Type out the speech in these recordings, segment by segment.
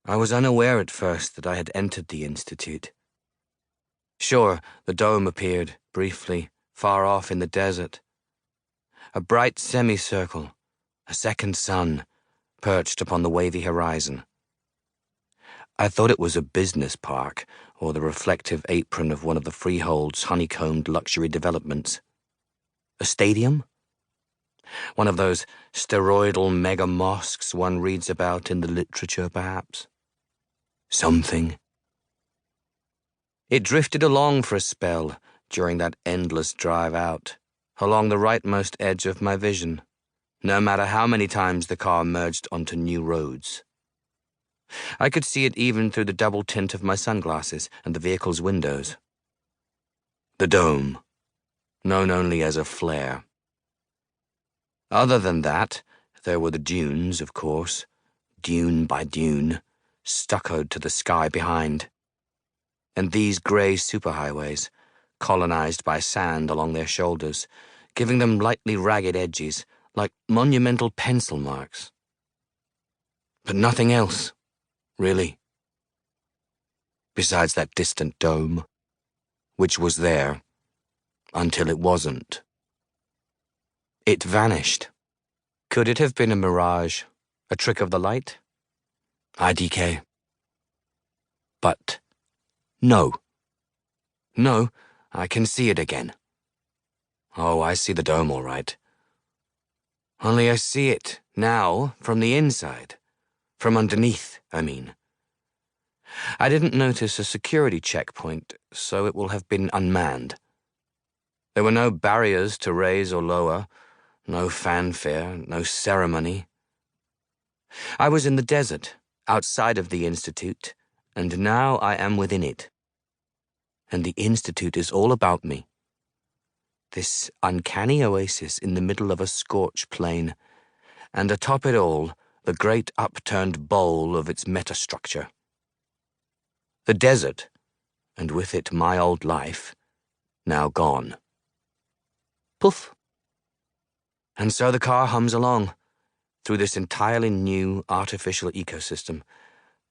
I was unaware at first that I had entered the Institute. Sure, the dome appeared, briefly, far off in the desert. A bright semicircle, a second sun, perched upon the wavy horizon. I thought it was a business park, or the reflective apron of one of the freehold's honeycombed luxury developments. A stadium? One of those steroidal mega-mosques one reads about in the literature, perhaps? Something. It drifted along for a spell during that endless drive out, along the rightmost edge of my vision, no matter how many times the car merged onto new roads. I could see it even through the double tint of my sunglasses and the vehicle's windows. The dome, known only as a flare. Other than that, there were the dunes, of course, dune by dune, stuccoed to the sky behind. And these grey superhighways, colonized by sand along their shoulders, giving them lightly ragged edges, like monumental pencil marks. But nothing else, really. Besides that distant dome, which was there, until it wasn't. It vanished. Could it have been a mirage, a trick of the light? IDK. But no. No, I can see it again. Oh, I see the dome all right. Only I see it, now, from the inside. From underneath, I mean. I didn't notice a security checkpoint, so it will have been unmanned. There were no barriers to raise or lower, no fanfare, no ceremony. I was in the desert, outside of the Institute, and now I am within it. And the Institute is all about me. This uncanny oasis in the middle of a scorched plain, and atop it all, the great upturned bowl of its metastructure. The desert, and with it my old life, now gone. Poof. And so the car hums along, through this entirely new artificial ecosystem,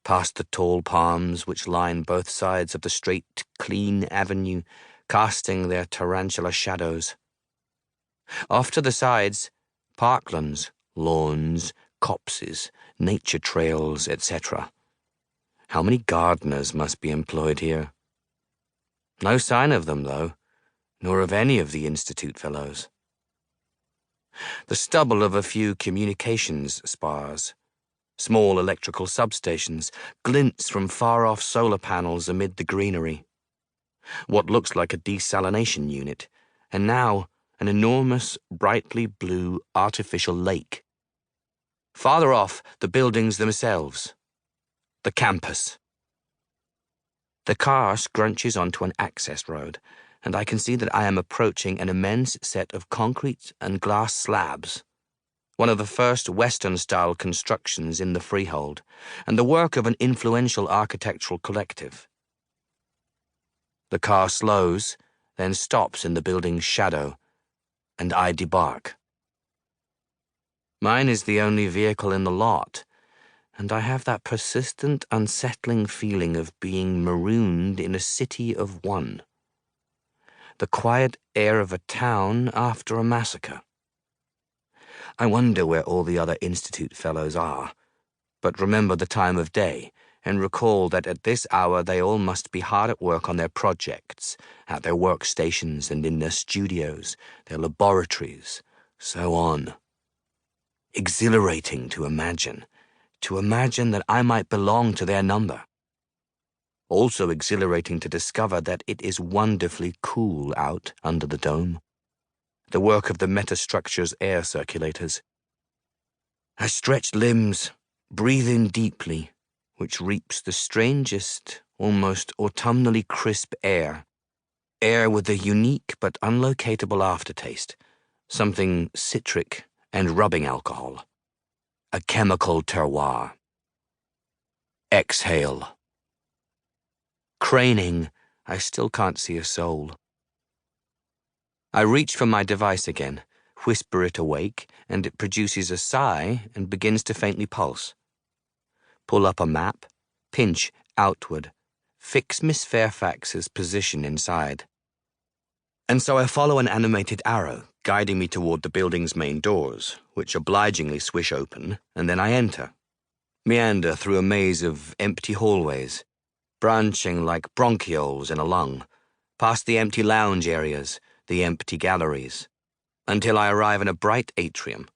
past the tall palms which line both sides of the straight, clean avenue, casting their tarantula shadows. Off to the sides, parklands, lawns, copses, nature trails, etc. How many gardeners must be employed here? No sign of them, though, nor of any of the Institute fellows. The stubble of a few communications spars, small electrical substations, glints from far-off solar panels amid the greenery. What looks like a desalination unit, and now an enormous, brightly blue artificial lake. Farther off, the buildings themselves. The campus. The car scrunches onto an access road, and I can see that I am approaching an immense set of concrete and glass slabs, one of the first Western-style constructions in the freehold, and the work of an influential architectural collective. The car slows, then stops in the building's shadow, and I debark. Mine is the only vehicle in the lot, and I have that persistent, unsettling feeling of being marooned in a city of one. The quiet air of a town after a massacre. I wonder where all the other Institute fellows are, but remember the time of day, and recall that at this hour they all must be hard at work on their projects, at their workstations and in their studios, their laboratories, so on. Exhilarating to imagine that I might belong to their number. Also exhilarating to discover that it is wonderfully cool out under the dome. The work of the metastructure's air circulators. I stretch limbs, breathe in deeply, which reaps the strangest, almost autumnally crisp air with a unique but unlocatable aftertaste, something citric and rubbing alcohol. A chemical terroir. Exhale. Craning, I still can't see a soul. I reach for my device again, whisper it awake, and it produces a sigh and begins to faintly pulse. Pull up a map, pinch outward, fix Miss Fairfax's position inside. And so I follow an animated arrow, guiding me toward the building's main doors, which obligingly swish open, and then I enter. Meander through a maze of empty hallways, branching like bronchioles in a lung, past the empty lounge areas, the empty galleries, until I arrive in a bright atrium.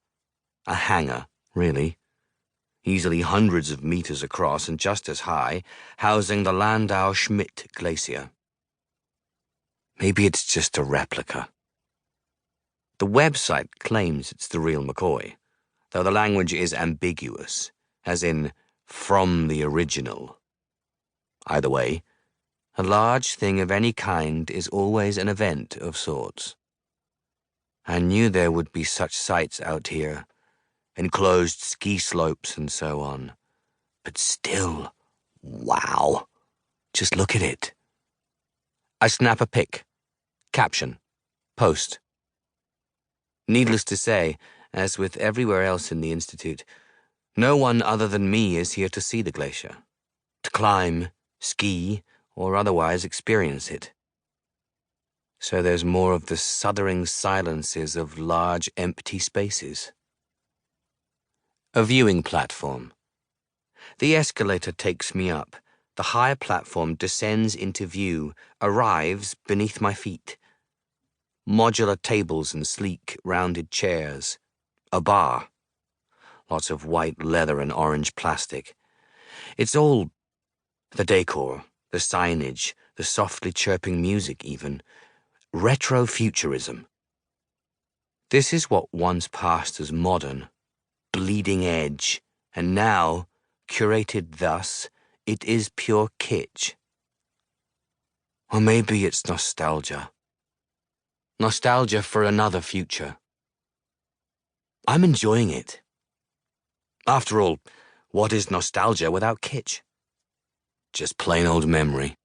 A hangar, really. Easily hundreds of meters across and just as high, housing the Landau Schmidt Glacier. Maybe it's just a replica. The website claims it's the real McCoy, though the language is ambiguous, as in, from the original. Either way, a large thing of any kind is always an event of sorts. I knew there would be such sights out here, enclosed ski slopes and so on. But still, wow. Just look at it. I snap a pic. Caption. Post. Needless to say, as with everywhere else in the Institute, no one other than me is here to see the glacier, to climb, ski, or otherwise experience it. So there's more of the smothering silences of large empty spaces. A viewing platform. The escalator takes me up. The higher platform descends into view, arrives beneath my feet. Modular tables and sleek, rounded chairs. A bar. Lots of white leather and orange plastic. It's all the decor, the signage, the softly chirping music even. Retrofuturism. This is what once passed as modern, bleeding edge, and now, curated thus, it is pure kitsch. Or maybe it's nostalgia. Nostalgia for another future. I'm enjoying it. After all, what is nostalgia without kitsch? Just plain old memory.